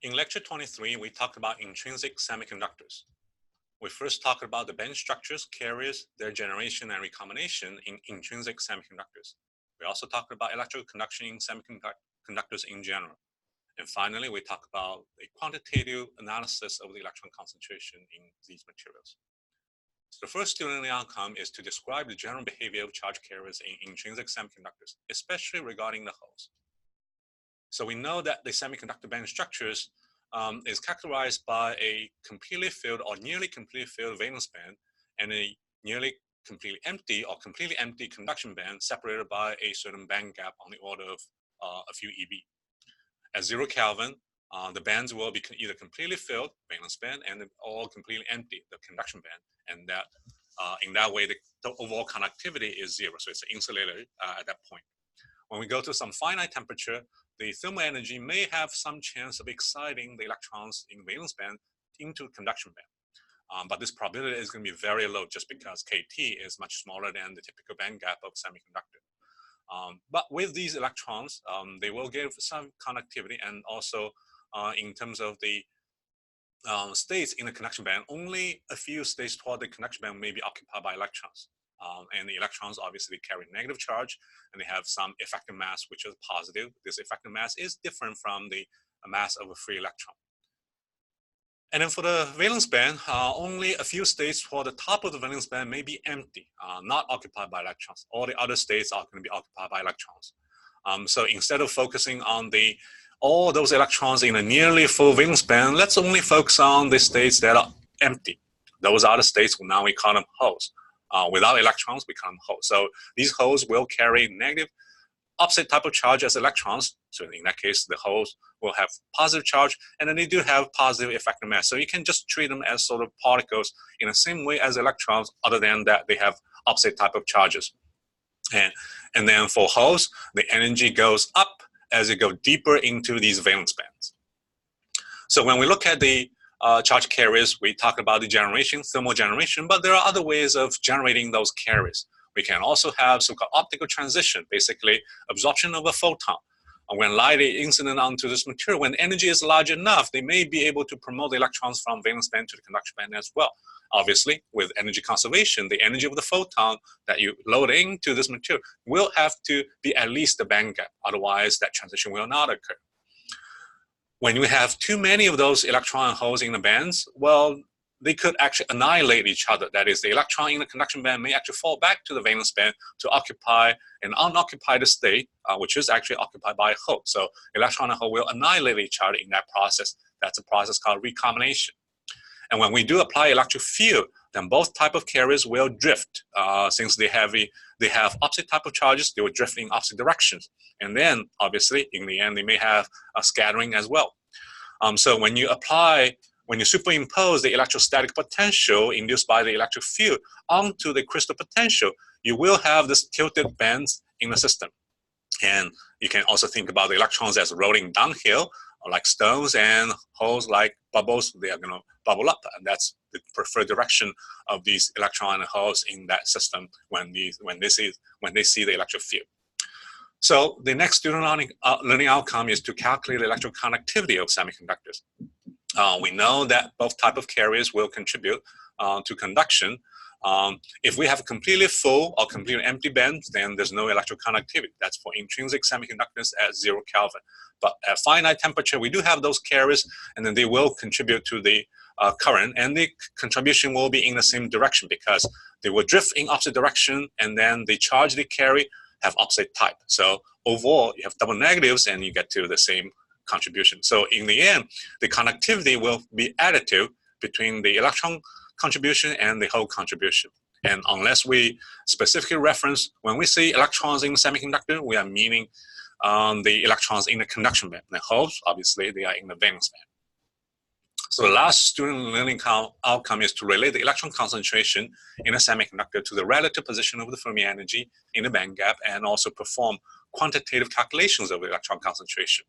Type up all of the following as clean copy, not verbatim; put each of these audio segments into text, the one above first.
In lecture 23, we talked about intrinsic semiconductors. We first talked about the band structures, carriers, their generation and recombination in intrinsic semiconductors. We also talked about electrical conduction in semiconductors in general. And finally, we talked about a quantitative analysis of the electron concentration in these materials. So the first student outcome is to describe the general behavior of charge carriers in intrinsic semiconductors, especially regarding the holes. So we know that the semiconductor band structures is characterized by a completely filled or nearly completely filled valence band and a nearly completely empty or completely empty conduction band separated by a certain band gap on the order of a few eV. At 0 Kelvin, the bands will be either completely filled, valence band, or completely empty, the conduction band, and that in that way the overall conductivity is 0, so it's insulated at that point. When we go to some finite temperature, the thermal energy may have some chance of exciting the electrons in valence band into conduction band. But this probability is going to be very low just because KT is much smaller than the typical band gap of semiconductor. But with these electrons, they will give some conductivity, and also in terms of the states in the conduction band, only a few states toward the conduction band may be occupied by electrons. And the electrons obviously carry negative charge, and they have some effective mass, which is positive. This effective mass is different from the mass of a free electron. And then for the valence band, only a few states toward the top of the valence band may be empty, not occupied by electrons. All the other states are going to be occupied by electrons. So instead of focusing on all those electrons in a nearly full valence band, let's only focus on the states that are empty. Those are the states now we call them holes. Without electrons, we call them holes. So these holes will carry negative opposite type of charge as electrons. So in that case, the holes will have positive charge, and then they do have positive effective mass. So you can just treat them as sort of particles in the same way as electrons, other than that they have opposite type of charges. And then for holes, the energy goes up as you go deeper into these valence bands. So when we look at the charge carriers, we talk about the generation, thermal generation, but there are other ways of generating those carriers. We can also have so-called optical transition, basically absorption of a photon. When light is incident onto this material, when energy is large enough, they may be able to promote the electrons from valence band to the conduction band as well. Obviously, with energy conservation, the energy of the photon that you load into this material will have to be at least the band gap, otherwise that transition will not occur. When you have too many of those electron holes in the bands, well, they could actually annihilate each other. That is, the electron in the conduction band may actually fall back to the valence band to occupy an unoccupied state, which is actually occupied by a hole. So electron and hole will annihilate each other in that process. That's a process called recombination. And when we do apply electric field, then both type of carriers will drift. Since they have opposite type of charges, they will drift in opposite directions. And then, obviously, in the end, they may have a scattering as well. So when you superimpose the electrostatic potential induced by the electric field onto the crystal potential, you will have this tilted bands in the system. And you can also think about the electrons as rolling downhill, like stones, and holes like bubbles. They are going to bubble up, and that's the preferred direction of these electron and holes in that system when they see the electric field. So the next student learning outcome is to calculate the electrical conductivity of semiconductors. We know that both type of carriers will contribute to conduction. If we have completely full or completely empty bands, then there's no electrical conductivity. That's for intrinsic semiconductors at 0 Kelvin. But at finite temperature, we do have those carriers, and then they will contribute to the current, and the contribution will be in the same direction because they will drift in opposite direction, and then the charge they carry have opposite type. So overall, you have double negatives, and you get to the same contribution. So in the end, the conductivity will be additive between the electron contribution and the hole contribution. And unless we specifically reference, when we say electrons in semiconductor, we are meaning the electrons in the conduction band. The holes, obviously, they are in the valence band. So the last student learning outcome is to relate the electron concentration in a semiconductor to the relative position of the Fermi energy in the band gap, and also perform quantitative calculations of the electron concentration.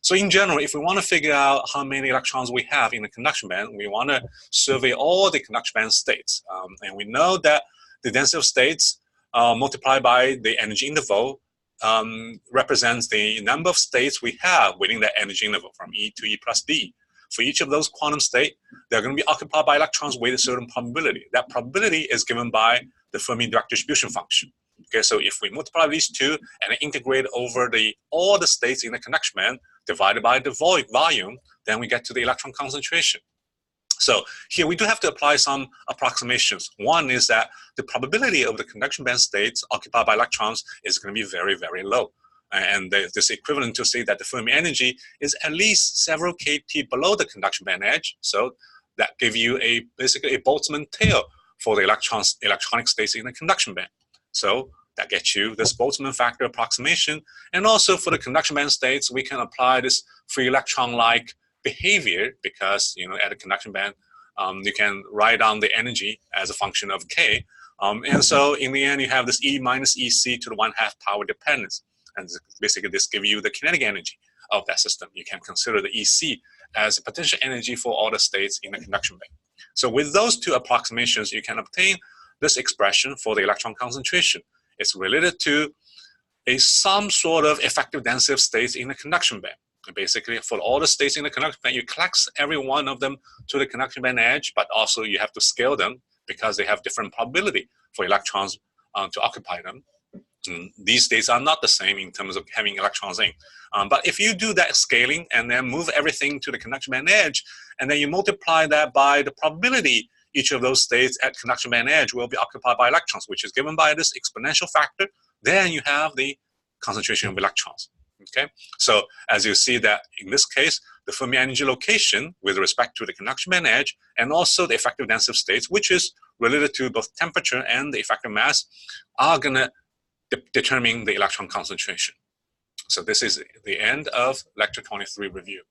So in general, if we want to figure out how many electrons we have in the conduction band, we want to survey all the conduction band states. And we know that the density of states multiplied by the energy interval represents the number of states we have within that energy interval from E to E plus D. For each of those quantum states, they're going to be occupied by electrons with a certain probability. That probability is given by the Fermi Dirac distribution function. Okay, so if we multiply these two and integrate over all the states in the conduction band divided by the volume, then we get to the electron concentration. So here we do have to apply some approximations. One is that the probability of the conduction band states occupied by electrons is going to be very, very low. And this equivalent to say that the Fermi energy is at least several kT below the conduction band edge. So that gives you basically a Boltzmann tail for the electronic states in the conduction band. So that gets you this Boltzmann factor approximation. And also for the conduction band states, we can apply this free electron-like behavior because, at the conduction band, you can write down the energy as a function of K. And so in the end, you have this E minus EC to the 1/2 power dependence. And basically this gives you the kinetic energy of that system. You can consider the EC as a potential energy for all the states in the conduction band. So with those two approximations, you can obtain this expression for the electron concentration. It's related to some sort of effective density of states in the conduction band. And basically, for all the states in the conduction band, you collect every one of them to the conduction band edge, but also you have to scale them because they have different probability for electrons to occupy them. These states are not the same in terms of having electrons in. But if you do that scaling and then move everything to the conduction band edge, and then you multiply that by the probability each of those states at conduction band edge will be occupied by electrons, which is given by this exponential factor, then you have the concentration of electrons. Okay, so as you see that in this case, the Fermi energy location with respect to the conduction band edge and also the effective density of states, which is related to both temperature and the effective mass, are going to determine the electron concentration. So this is the end of lecture 23 review.